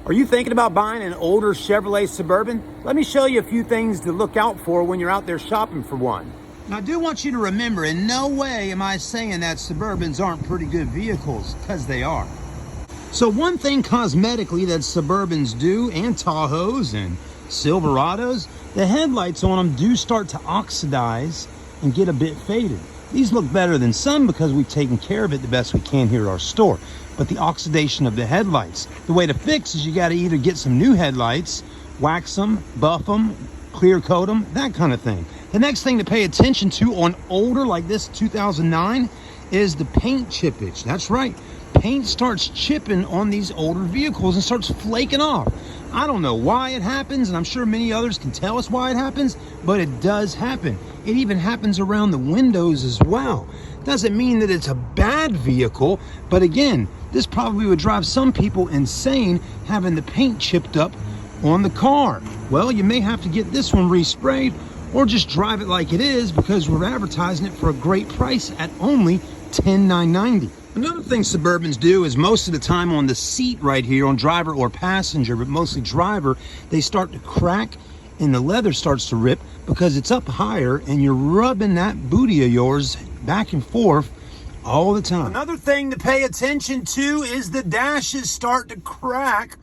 Are you thinking about buying an older Chevrolet Suburban? Let me show you a few things to look out for when you're out there shopping for one. Now, I do want you to remember, in no way am I saying that Suburbans aren't pretty good vehicles, because they are. So one thing cosmetically that Suburbans do, and Tahoes and Silverados, the headlights on them do start to oxidize and get a bit faded. These look better than some because we've taken care of it the best we can here at our store. But the oxidation of the headlights, the way to fix is you got to either get some new headlights, wax them, buff them, clear coat them, that kind of thing. The next thing to pay attention to on older, like this 2009, is the paint chippage. That's right. Paint starts chipping on these older vehicles and starts flaking off. I don't know why it happens, and I'm sure many others can tell us why it happens, but it does happen. It even happens around the windows as well. Doesn't mean that it's a bad vehicle, but again, this probably would drive some people insane having the paint chipped up on the car. Well, you may have to get this one resprayed or just drive it like it is, because we're advertising it for a great price at only $10,990. Another thing Suburbans do is most of the time on the seat right here, on driver or passenger, but mostly driver, they start to crack and the leather starts to rip because it's up higher and you're rubbing that booty of yours back and forth all the time. Another thing to pay attention to is the dashes start to crack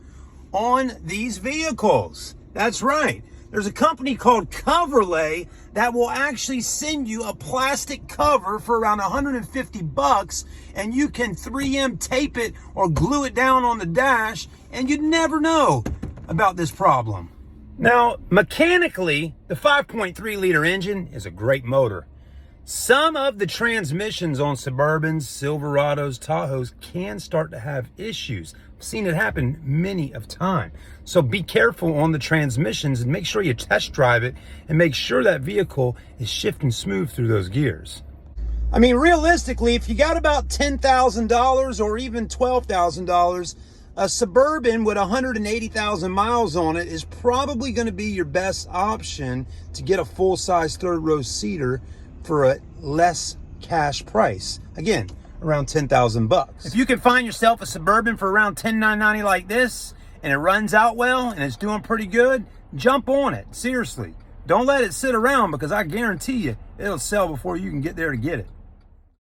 on these vehicles. That's right. There's a company called Chevrolet that will actually send you a plastic cover for around 150 bucks, and you can 3M tape it or glue it down on the dash, and you'd never know about this problem. Now, mechanically, the 5.3 liter engine is a great motor. Some of the transmissions on Suburbans, Silverados, Tahoes can start to have issues. I've seen it happen many of time. So be careful on the transmissions and make sure you test drive it and make sure that vehicle is shifting smooth through those gears. I mean, realistically, if you got about $10,000 or even $12,000, a Suburban with 180,000 miles on it is probably going to be your best option to get a full-size third-row seater for a less cash price. Again, around 10,000 bucks. If you can find yourself a Suburban for around $10,990 like this, and it runs out well and it's doing pretty good, jump on it. Seriously. Don't let it sit around, because I guarantee you it'll sell before you can get there to get it.